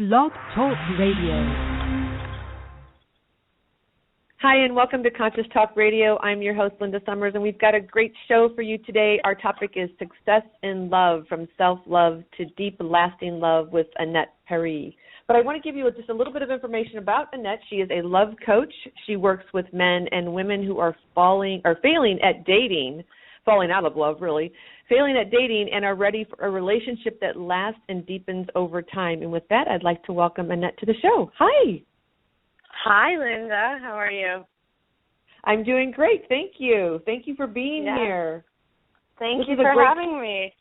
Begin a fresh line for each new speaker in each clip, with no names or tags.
Blog Talk Radio.
Hi, and welcome to Conscious Talk Radio. I'm your host, Linda Summers, and we've got a great show for you today. Our topic is Success in Love, from self-love to deep, lasting love with Anat Peri. But I want to give you just a little bit of information about Anat. She is a love coach. She works with men and women who are failing at dating, falling out of love, really, failing at dating, and are ready for a relationship that lasts and deepens over time. And with that, I'd like to welcome Anat to the show. Hi.
Hi, Linda. How are you?
I'm doing great. Thank you. Thank you for being here.
Thank you for having me.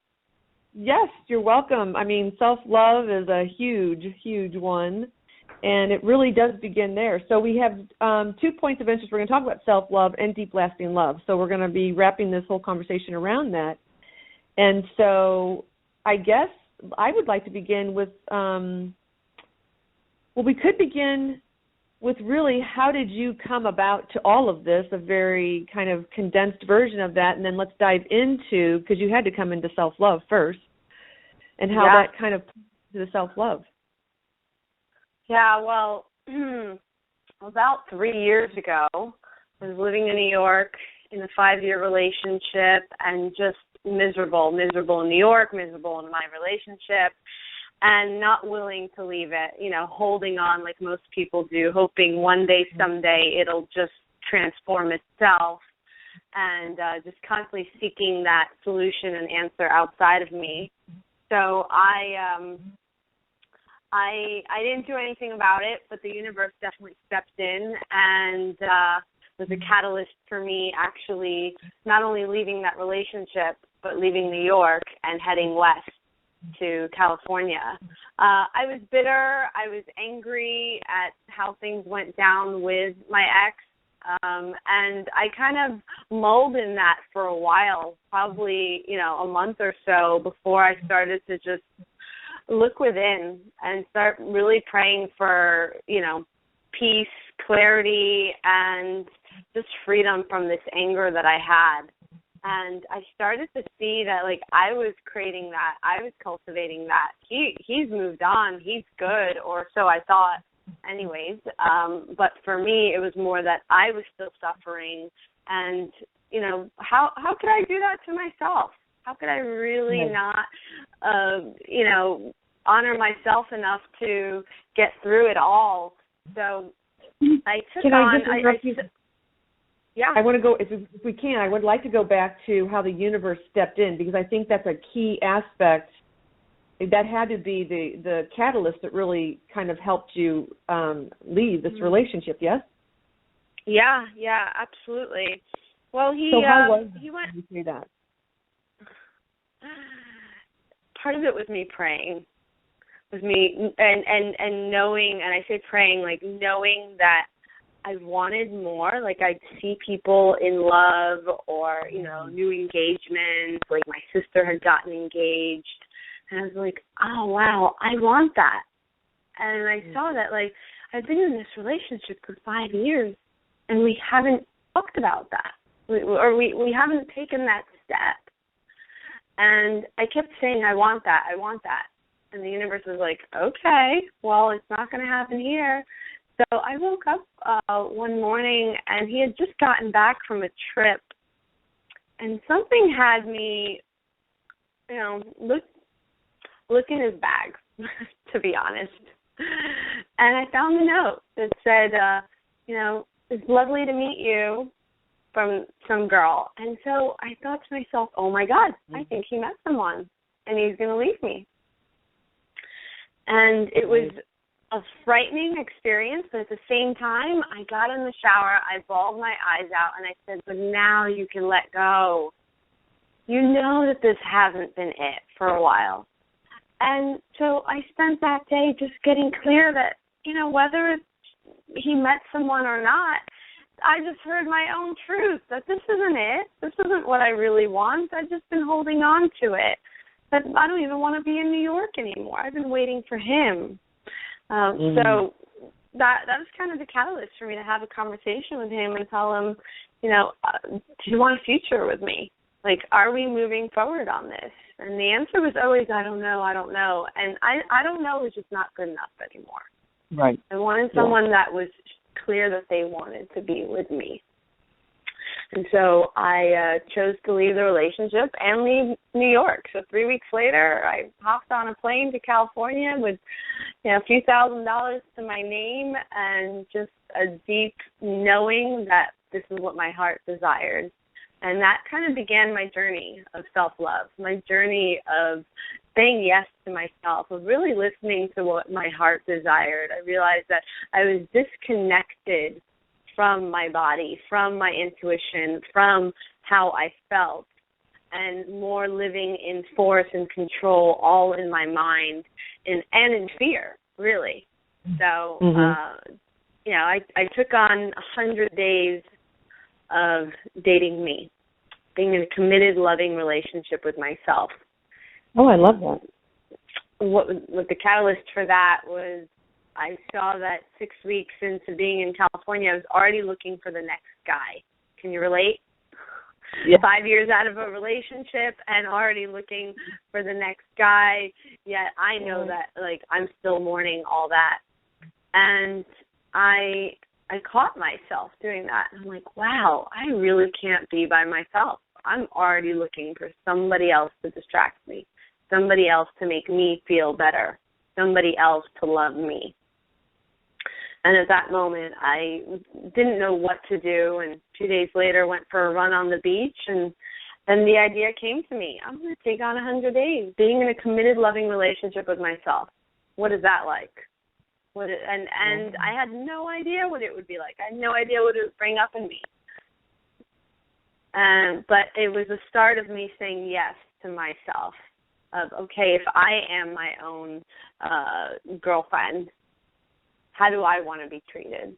Yes, you're welcome. I mean, self-love is a huge, huge one, and it really does begin there. So we have 2 points of interest. We're going to talk about self-love and deep, lasting love. So we're going to be wrapping this whole conversation around that. And so I guess I would like to begin with, we could begin with really how did you come about to all of this, a very kind of condensed version of that, and then let's dive into, because you had to come into self-love first, and how that kind of to the self-love.
Yeah, well, about 3 years ago, I was living in New York in a 5-year relationship and just miserable in New York, miserable in my relationship, and not willing to leave it, holding on like most people do, hoping one day, someday, it'll just transform itself, and just constantly seeking that solution and answer outside of me. So I didn't do anything about it, but the universe definitely stepped in and was a catalyst for me actually not only leaving that relationship, but leaving New York and heading west to California. I was bitter. I was angry at how things went down with my ex, and I kind of mulled in that for a while, probably, a month or so before I started to just look within and start really praying for, peace, clarity, and just freedom from this anger that I had. And I started to see that, I was creating that. I was cultivating that. He's moved on. He's good, or so I thought anyways. But for me, it was more that I was still suffering. And, how could I do that to myself? How could I really not, honor myself enough to get through it all? So I took
I want to go, if we can, I would like to go back to how the universe stepped in, because I think that's a key aspect. That had to be the catalyst that really kind of helped you leave this relationship, yes?
Yeah, absolutely. Well,
so how was
he went.
You say that?
Part of it was me praying, was me and knowing, and I say praying, knowing that I wanted more. I'd see people in love or, new engagements. My sister had gotten engaged. And I was like, oh, wow, I want that. And I saw that, I've been in this relationship for 5 years, and we haven't talked about that. We haven't taken that step. And I kept saying, I want that. And the universe was like, okay, well, it's not going to happen here. So I woke up one morning, and he had just gotten back from a trip, and something had me, look in his bag, to be honest. And I found a note that said, it's lovely to meet you, from some girl. And so I thought to myself, oh, my God, I think he met someone, and he's going to leave me. And it was a frightening experience, but at the same time, I got in the shower, I bawled my eyes out, and I said, but now you can let go. You know that this hasn't been it for a while. And so I spent that day just getting clear that, whether he met someone or not, I just heard my own truth, that this isn't it. This isn't what I really want. I've just been holding on to it. But I don't even want to be in New York anymore. I've been waiting for him. So that was kind of the catalyst for me to have a conversation with him and tell him, do you want a future with me? Like, are we moving forward on this? And the answer was always, I don't know. And I don't know is just not good enough anymore.
Right.
I wanted someone that was clear that they wanted to be with me. And so I chose to leave the relationship and leave New York. So 3 weeks later, I hopped on a plane to California with a few $1,000s to my name and just a deep knowing that this is what my heart desired. And that kind of began my journey of self-love, my journey of saying yes to myself, of really listening to what my heart desired. I realized that I was disconnected from my body, from my intuition, from how I felt, and more living in force and control, all in my mind and in fear, really. So, I took on 100 days of dating me, being in a committed, loving relationship with myself.
Oh, I love that.
What the catalyst for that was I saw that 6 weeks into being in California, I was already looking for the next guy. Can you relate?
Yeah.
5 years out of a relationship and already looking for the next guy, yet I know that, like, I'm still mourning all that. And I caught myself doing that. I'm like, wow, I really can't be by myself. I'm already looking for somebody else to distract me, somebody else to make me feel better, somebody else to love me. And at that moment, I didn't know what to do, and 2 days later went for a run on the beach, and then the idea came to me. I'm going to take on 100 days, being in a committed, loving relationship with myself. What is that like? And I had no idea what it would be like. I had no idea what it would bring up in me. But it was the start of me saying yes to myself, of, okay, if I am my own girlfriend, how do I want to be treated?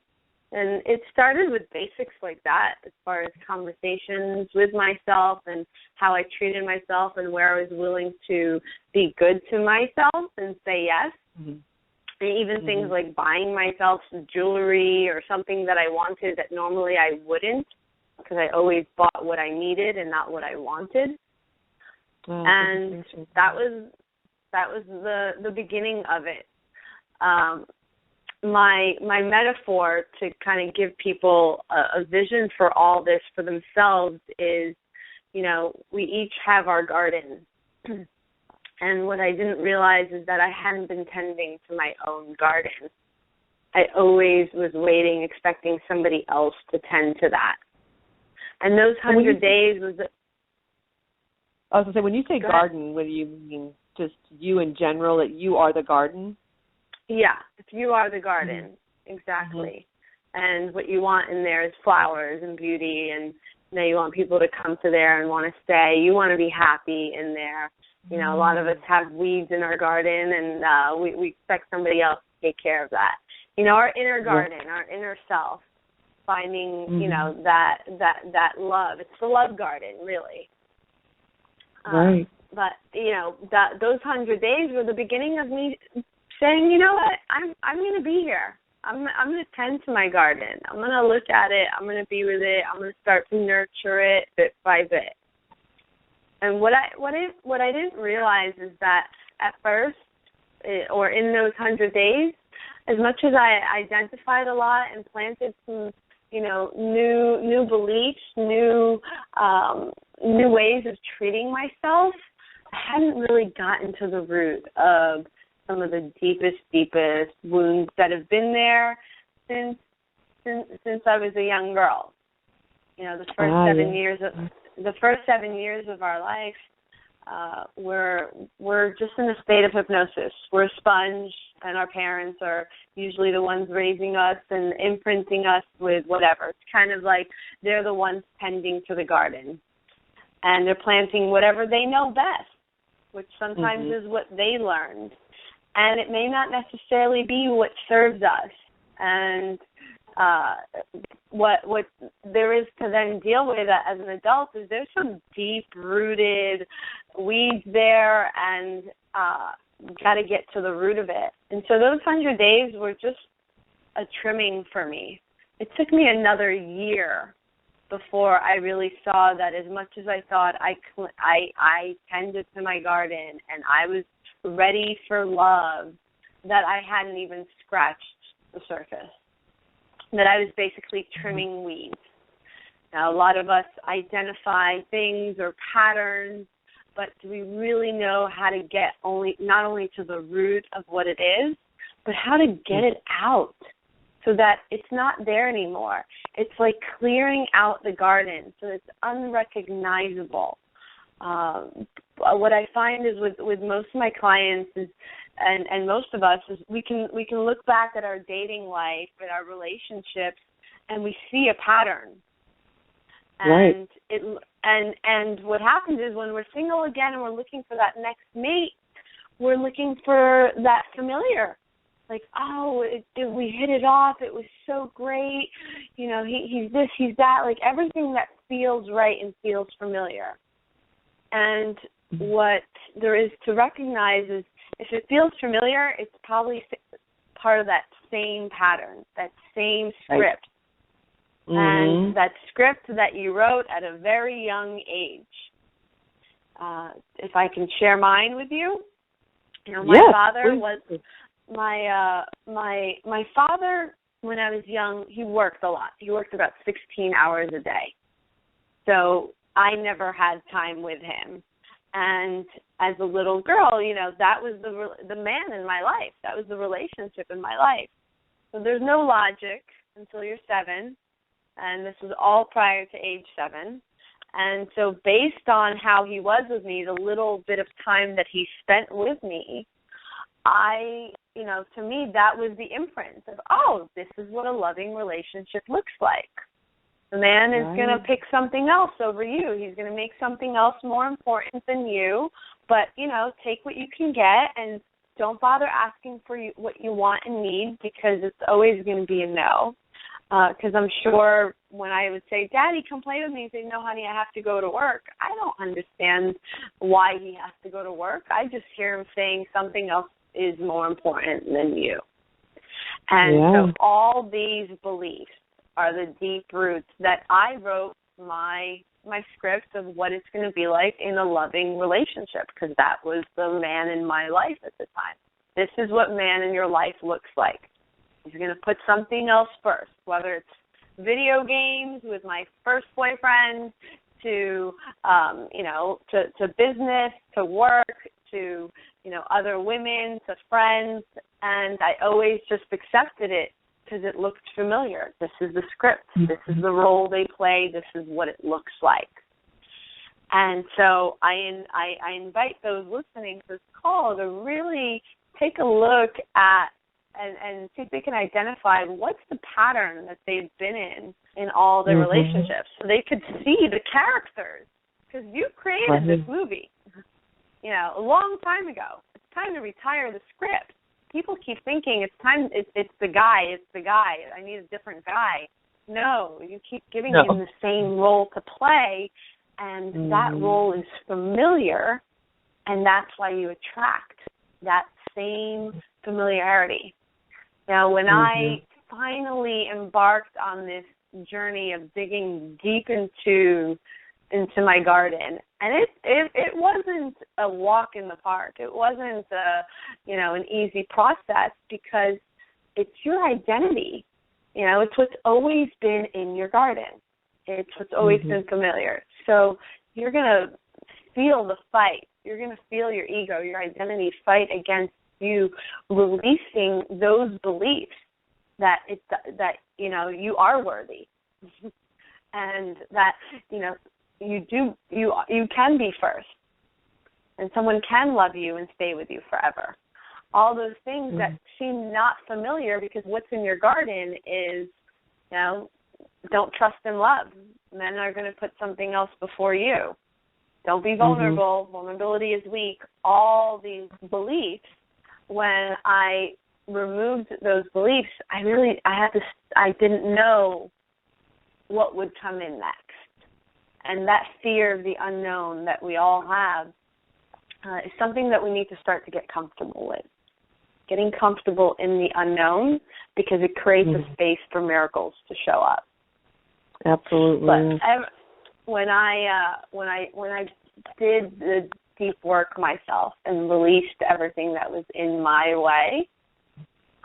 And it started with basics like that, as far as conversations with myself and how I treated myself and where I was willing to be good to myself and say yes. Mm-hmm. And even things like buying myself some jewelry or something that I wanted that normally I wouldn't, because I always bought what I needed and not what I wanted. Oh, and that was the beginning of it. My metaphor to kind of give people a vision for all this for themselves is, we each have our garden. And what I didn't realize is that I hadn't been tending to my own garden. I always was waiting, expecting somebody else to tend to that. And those 100 days was...
I was going to say, when you say garden, what do you mean? Just you in general, that you are the garden?
Yeah, if you are the garden, exactly. And what you want in there is flowers and beauty, and you want people to come to there and want to stay. You want to be happy in there. A lot of us have weeds in our garden, and we expect somebody else to take care of that. Our inner garden, our inner self, finding, that love. It's the love garden, really.
Right.
But, those 100 days were the beginning of me saying, you know what, I'm going to be here. I'm going to tend to my garden. I'm going to look at it. I'm going to be with it. I'm going to start to nurture it bit by bit. And what I didn't realize is that at first, or in those 100 days, as much as I identified a lot and planted some, new beliefs, new ways of treating myself, I hadn't really gotten to the root of some of the deepest wounds that have been there since I was a young girl. The first 7 years of our life, we're just in a state of hypnosis. We're a sponge, and our parents are usually the ones raising us and imprinting us with whatever. It's kind of like they're the ones tending to the garden, and they're planting whatever they know best, which sometimes is what they learned. And it may not necessarily be what serves us. And what there is to then deal with as an adult is there's some deep-rooted weeds there, and got to get to the root of it. And so those 100 days were just a trimming for me. It took me another year before I really saw that as much as I thought I tended to my garden and I was ready for love, that I hadn't even scratched the surface, that I was basically trimming weeds. Now, a lot of us identify things or patterns, but do we really know how to get not only to the root of what it is, but how to get it out so that it's not there anymore? It's like clearing out the garden so it's unrecognizable. What I find is with most of my clients is, and most of us, is we can look back at our dating life and our relationships, and we see a pattern. And
right.
And what happens is when we're single again and we're looking for that next mate, we're looking for that familiar. Like, we hit it off. It was so great. You know, he's this, he's that. Like everything that feels right and feels familiar. And what there is to recognize is if it feels familiar, it's probably part of that same pattern, that same script.
Right.
And that script that you wrote at a very young age. If I can share mine with you, my father was my father. When I was young, he worked a lot. He worked about 16 hours a day, so I never had time with him. And as a little girl, that was the man in my life. That was the relationship in my life. So there's no logic until you're 7. And this was all prior to age 7. And so based on how he was with me, the little bit of time that he spent with me, to me, that was the imprint of, this is what a loving relationship looks like. The man is going to pick something else over you. He's going to make something else more important than you. But, take what you can get and don't bother asking for what you want and need, because it's always going to be a no. Because I'm sure when I would say, Daddy, come play with me, he'd say, no, honey, I have to go to work. I don't understand why he has to go to work. I just hear him saying something else is more important than you. And so all these beliefs are the deep roots that I wrote my script of what it's going to be like in a loving relationship, because that was the man in my life at the time. This is what man in your life looks like. He's going to put something else first, whether it's video games with my first boyfriend to business, to work, to, other women, to friends. And I always just accepted it because it looked familiar. This is the script. This is the role they play. This is what it looks like. And so I invite those listening to this call to really take a look at and see if they can identify what's the pattern that they've been in all their relationships, so they could see the characters, because you created this movie, a long time ago. It's time to retire the script. People keep thinking it's time. It's the guy. I need a different guy. No, you keep giving him the same role to play, and that role is familiar, and that's why you attract that same familiarity. Now, when I finally embarked on this journey of digging deep into my garden, and it wasn't a walk in the park. It wasn't an easy process, because it's your identity. It's what's always been in your garden. It's what's always been familiar. So you're going to feel the fight. You're going to feel your ego, your identity fight against you releasing those beliefs that you are worthy, and that you can be first, and someone can love you and stay with you forever. All those things that seem not familiar, because what's in your garden is, don't trust in love. Men are going to put something else before you. Don't be vulnerable. Vulnerability is weak. All these beliefs. When I removed those beliefs, I didn't know what would come in next. And that fear of the unknown that we all have is something that we need to start to get comfortable with. Getting comfortable in the unknown, because it creates a space for miracles to show up.
Absolutely.
But when I did the deep work myself and released everything that was in my way,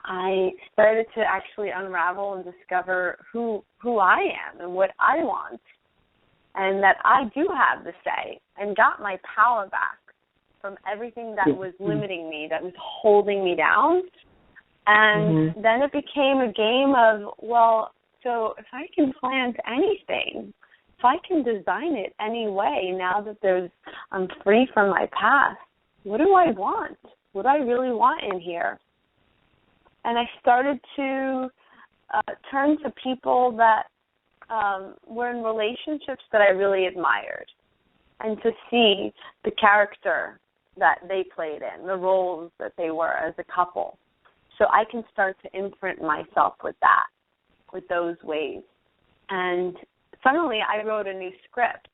I started to actually unravel and discover who I am and what I want, and that I do have the say, and got my power back from everything that was limiting me, that was holding me down. And then it became a game of, well, so if I can plant anything, if I can design it any way, now that I'm free from my past, what do I want? What do I really want in here? And I started to turn to people that were in relationships that I really admired, and to see the character that they played in, the roles that they were as a couple. So I can start to imprint myself with that, with those ways. And suddenly I wrote a new script.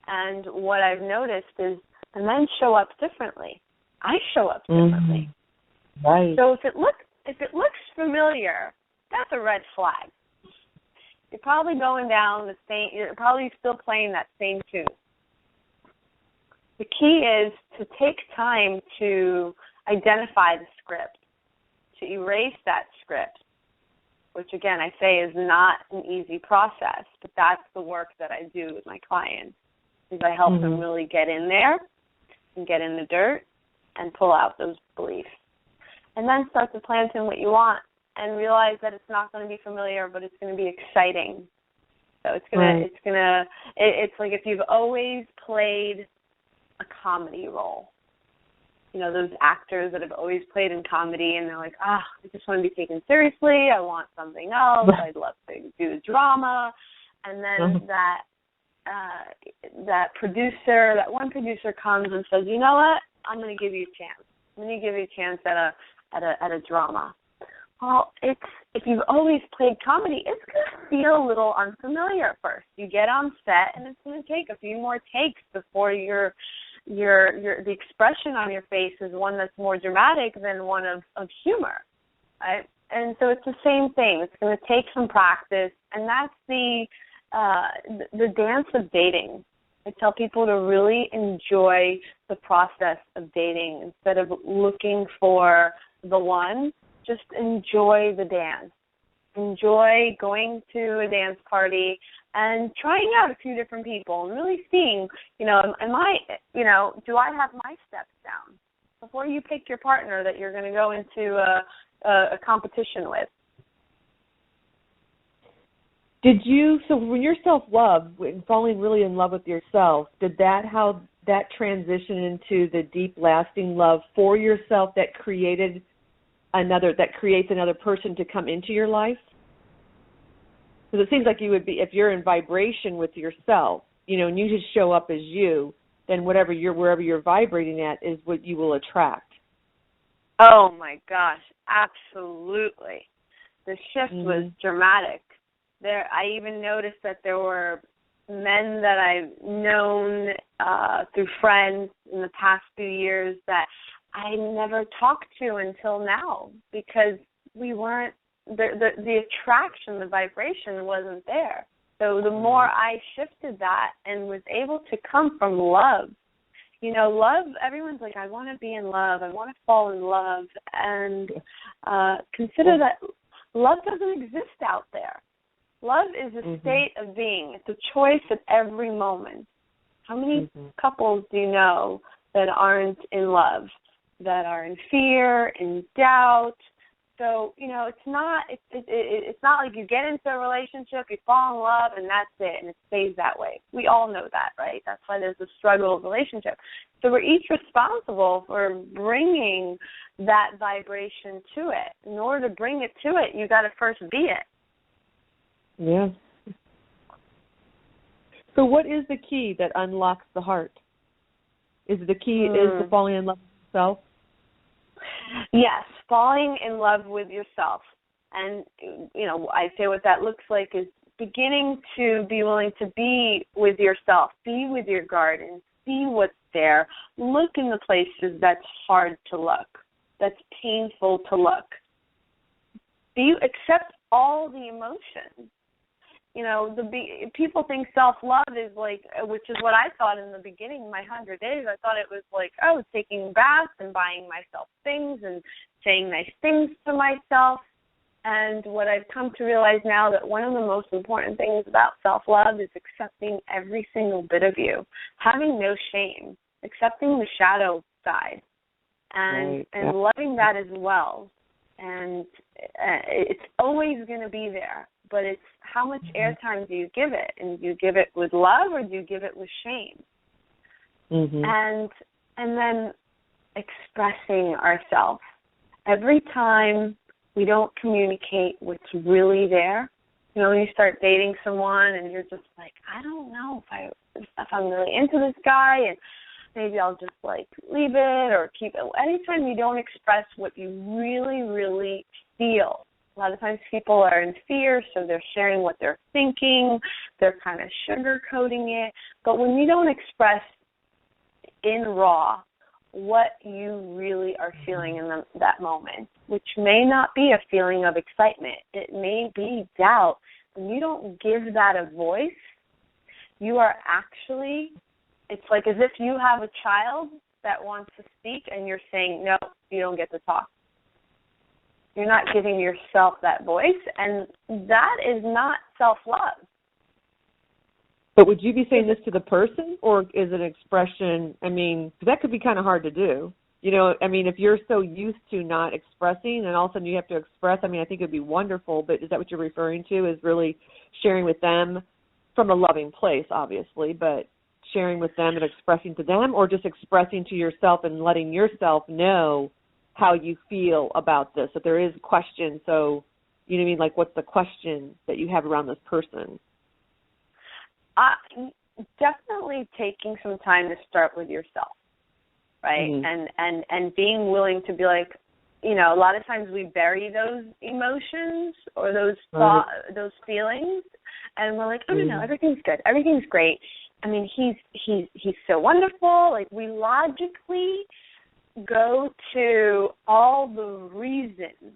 And what I've noticed is the men show up differently. I show up differently.
Right.
So if it looks familiar, that's a red flag. You're probably going down the same, you're probably still playing that same tune. The key is to take time to identify the script, to erase that script, which again I say is not an easy process, but that's the work that I do with my clients, is I help them really get in there and get in the dirt and pull out those beliefs. And then start to plant in what you want and realize that it's not going to be familiar, but it's going to be exciting. So it's like if you've always played a comedy role. You know, those actors that have always played in comedy and they're like, I just want to be taken seriously. I want something else. I'd love to do drama. And then that one producer comes and says, you know what? I'm going to give you a chance. I'm going to give you a chance at a drama. Well, if you've always played comedy, it's going to feel a little unfamiliar at first. You get on set, and it's going to take a few more takes before the expression on your face is one that's more dramatic than one of humor, right? And so it's the same thing. It's going to take some practice, and that's the dance of dating. I tell people to really enjoy the process of dating instead of looking for the one. Just enjoy the dance. Enjoy going to a dance party and trying out a few different people and really seeing, do I have my steps down before you pick your partner that you're going to go into a competition with.
So when you're self-love, and falling really in love with yourself, how that transition into the deep, lasting love for yourself that creates another person to come into your life? Because it seems like you would be, if you're in vibration with yourself, and you just show up as you, then wherever you're vibrating at is what you will attract.
Oh my gosh, absolutely. The shift was dramatic. I even noticed that there were men that I've known through friends in the past few years that I never talked to until now, because we weren't, the attraction, the vibration wasn't there. So the more I shifted that and was able to come from love, love, everyone's like, I want to be in love, I want to fall in love, and consider that love doesn't exist out there. Love is a state of being. It's a choice at every moment. How many couples do you know that aren't in love, that are in fear, in doubt? So, it's not like you get into a relationship, you fall in love, and that's it, and it stays that way. We all know that, right? That's why there's a struggle of relationship. So we're each responsible for bringing that vibration to it. In order to bring it to it, you got to first be it.
Yeah. So what is the key that unlocks the heart? Is the key is the falling in love with yourself?
Yes, falling in love with yourself. And, I say what that looks like is beginning to be willing to be with yourself, be with your garden, see what's there, look in the places that's hard to look, that's painful to look. Accept all the emotions. people think self-love is like, which is what I thought in the beginning, my 100 days. I thought it was like, taking baths and buying myself things and saying nice things to myself. And what I've come to realize now, that one of the most important things about self-love is accepting every single bit of you, having no shame, accepting the shadow side, and loving that as well. And it's always going to be there, but it's how much airtime do you give it? And do you give it with love, or do you give it with shame? And then expressing ourselves. Every time we don't communicate what's really there, when you start dating someone and you're just like, I don't know if I'm really into this guy, and maybe I'll just like leave it or keep it. Anytime you don't express what you really, really feel, a lot of times people are in fear, so they're sharing what they're thinking. They're kind of sugarcoating it. But when you don't express in raw what you really are feeling in that moment, which may not be a feeling of excitement, it may be doubt, when you don't give that a voice, you are actually, it's like as if you have a child that wants to speak and you're saying, no, you don't get to talk. You're not giving yourself that voice, and that is not self-love.
But would you be saying this to the person, or is it an expression? I mean, 'cause that could be kind of hard to do. If you're so used to not expressing and all of a sudden you have to express, I think it would be wonderful, but is that what you're referring to, is really sharing with them from a loving place, obviously, but sharing with them and expressing to them, or just expressing to yourself and letting yourself know how you feel about this, that there is a question, so, you know what I mean, like what's the question that you have around this person?
Definitely taking some time to start with yourself, right? And being willing to be like, a lot of times we bury those emotions or those those feelings, and we're like, no, everything's good, everything's great. He's so wonderful. Like, we logically go to all the reasons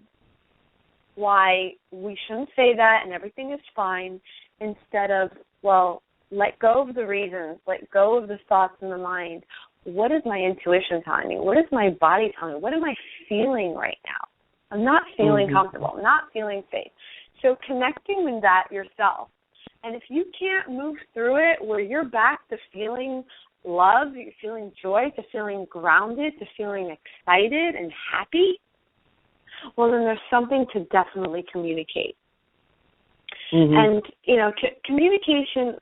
why we shouldn't say that and everything is fine, instead of, well, let go of the reasons, let go of the thoughts in the mind. What is my intuition telling me? What is my body telling me? What am I feeling right now? I'm not feeling comfortable. I'm not feeling safe. So connecting with that yourself. And if you can't move through it where you're back to feeling love, you're feeling joy, to feeling grounded, to feeling excited and happy, well, then there's something to definitely communicate. And, communication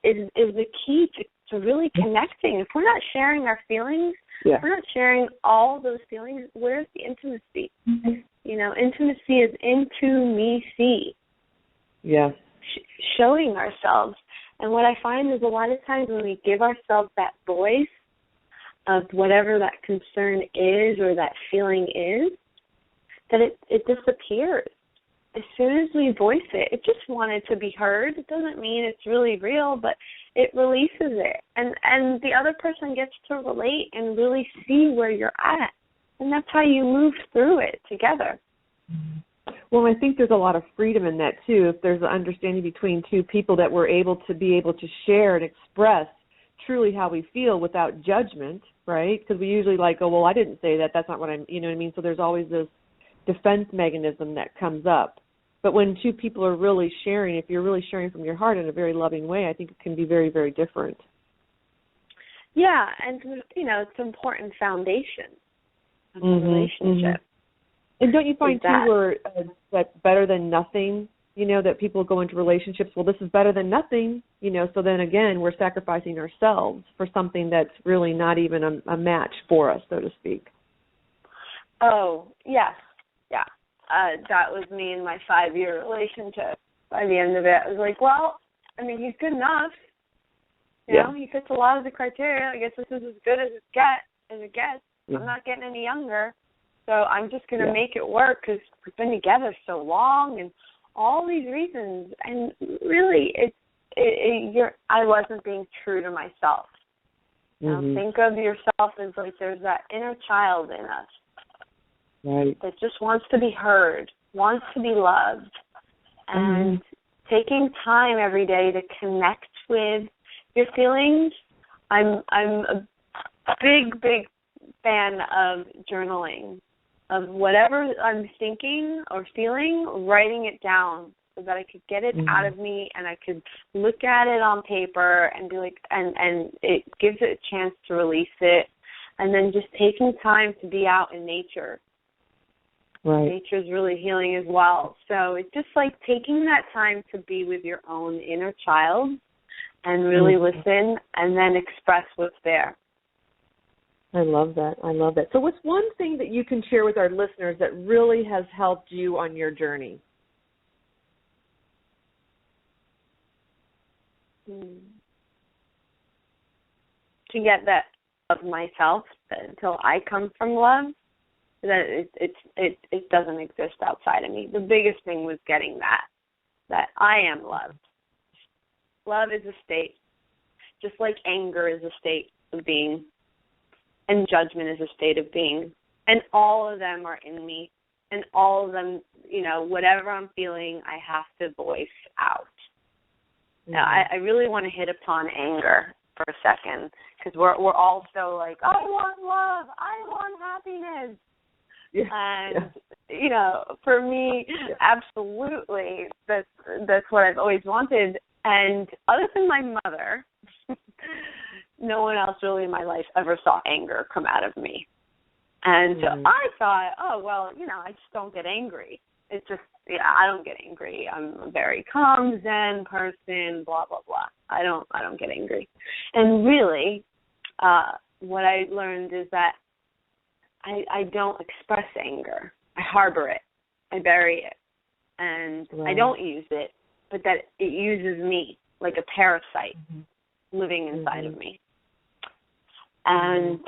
is the key to really connecting. If we're not sharing our feelings, if we're not sharing all those feelings, where's the intimacy? Intimacy is into-me-see.
Yeah.
Showing ourselves. And what I find is a lot of times when we give ourselves that voice of whatever that concern is or that feeling is, that it disappears. As soon as we voice it, it just wanted to be heard. It doesn't mean it's really real, but it releases it. And the other person gets to relate and really see where you're at. And that's how you move through it together.
Well, I think there's a lot of freedom in that, too, if there's an understanding between two people that we're able to share and express truly how we feel without judgment, right? Because we usually oh, well, I didn't say that. That's not what you know what I mean? So there's always this defense mechanism that comes up. But when two people are really sharing, if you're really sharing from your heart in a very loving way, I think it can be very, very different.
Yeah, and, it's an important foundation of the relationship.
And don't you find, too, that better than nothing, that people go into relationships, well, this is better than nothing, so then, again, we're sacrificing ourselves for something that's really not even a match for us, so to speak.
Oh, yes, yeah. That was me in my 5-year relationship. By the end of it, I was like, well, he's good enough. He fits a lot of the criteria. I guess this is as good as it gets. I'm not getting any younger. So I'm just going to make it work because we've been together so long and all these reasons. And really, I wasn't being true to myself. Think of yourself as like there's that inner child in us. Right. That just wants to be heard, wants to be loved. And taking time every day to connect with your feelings. I'm a big fan of journaling, of whatever I'm thinking or feeling, writing it down so that I could get it out of me and I could look at it on paper and be like, and it gives it a chance to release it. And then just taking time to be out in nature.
Right.
Nature's really healing as well. So it's just like taking that time to be with your own inner child and really listen and then express what's there.
I love that. I love that. So what's one thing that you can share with our listeners that really has helped you on your journey?
To get that of myself until I come from love, that it doesn't exist outside of me. The biggest thing was getting that I am loved. Love is a state, just like anger is a state of being, and judgment is a state of being, and all of them are in me, and all of them, whatever I'm feeling, I have to voice out. Now, I really want to hit upon anger for a second, because we're all so like, I want love, I want happiness. Yeah. And, for me, absolutely, that's what I've always wanted. And other than my mother, no one else really in my life ever saw anger come out of me. And so I thought, I just don't get angry. It's just, I don't get angry. I'm a very calm, zen person, blah, blah, blah. I don't get angry. And really, what I learned is that I don't express anger. I harbor it. I bury it. And I don't use it, but that it uses me like a parasite living inside of me. And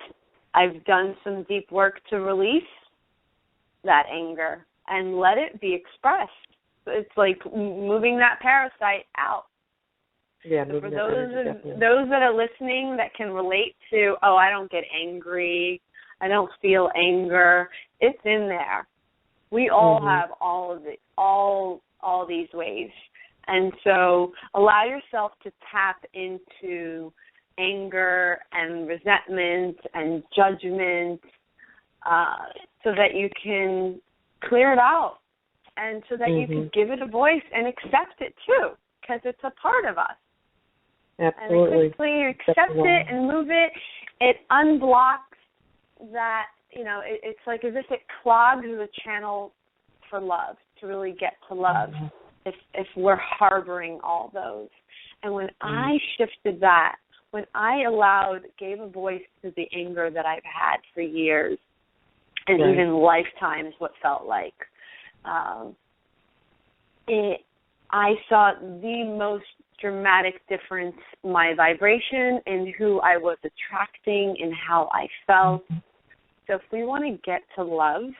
I've done some deep work to release that anger and let it be expressed. It's like moving that parasite out.
Yeah,
so for those that are listening that can relate to, I don't get angry, I don't feel anger, it's in there. We all have all of it, all these ways. And so allow yourself to tap into anger and resentment and judgment so that you can clear it out and so that you can give it a voice and accept it too, because it's a part of us.
Absolutely.
And quickly you accept it and move it, it unblocks that, it's like as if it clogs the channel for love, to really get to love, if we're harboring all those. And when I shifted that, when I gave a voice to the anger that I've had for years, and even lifetimes, what felt like, I saw the most dramatic difference, my vibration in who I was attracting and how I felt. So if we want to get to love,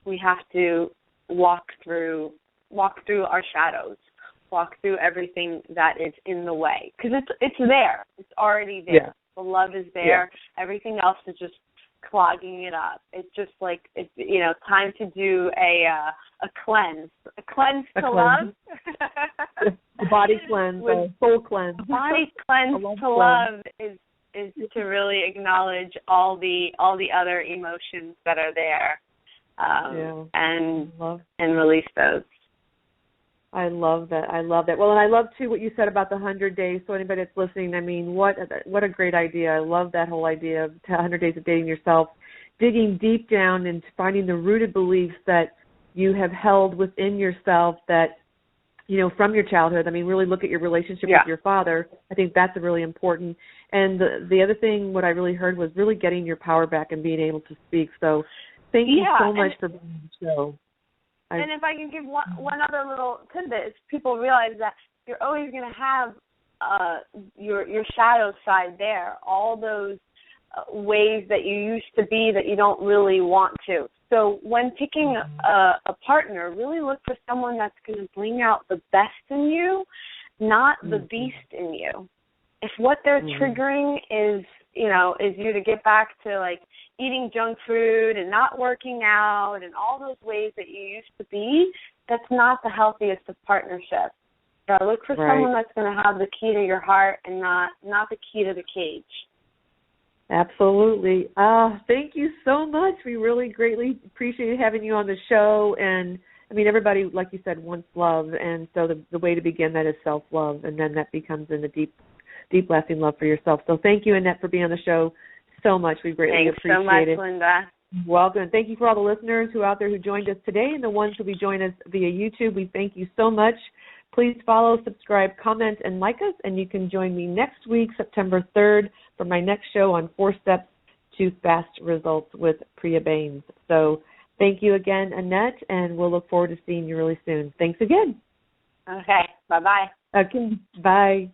we have to walk through our shadows, walk through everything that is in the way, because it's there. It's already there. Yeah. The love is there. Yeah. Everything else is just clogging it up. It's just like it's time to do a cleanse. A cleanse to love.
A body cleanse, a soul cleanse.
A body cleanse to love is to really acknowledge all the other emotions that are there, and release those.
I love that. Well, and I love, too, what you said about the 100 days. So anybody that's listening, I mean, what a great idea. I love that whole idea of 100 days of dating yourself, digging deep down and finding the rooted beliefs that you have held within yourself that, from your childhood. I mean, really look at your relationship with your father. I think that's really important. And the other thing, what I really heard was really getting your power back and being able to speak. So thank you so much for being on the show.
And if I can give one other little tidbit, people realize that you're always going to have your shadow side there, all those ways that you used to be that you don't really want to. So when picking a partner, really look for someone that's going to bring out the best in you, not the beast in you. If what they're triggering is you to get back to like eating junk food and not working out and all those ways that you used to be, that's not the healthiest of partnerships. So look for someone that's going to have the key to your heart and not the key to the cage.
Absolutely. Thank you so much. We really greatly appreciate having you on the show. And, I mean, everybody, like you said, wants love. And so the way to begin that is self-love. And then that becomes in the deep, lasting love for yourself. So thank you, Annette, for being on the show so much. We greatly appreciate it.
Thanks so much, Linda.
Welcome. And thank you for all the listeners who are out there who joined us today and the ones who will be joining us via YouTube. We thank you so much. Please follow, subscribe, comment, and like us. And you can join me next week, September 3rd, for my next show on 4 Steps to Fast Results with Priya Baines. So thank you again, Annette, and we'll look forward to seeing you really soon. Thanks again.
Okay. Bye-bye.
Okay. Bye.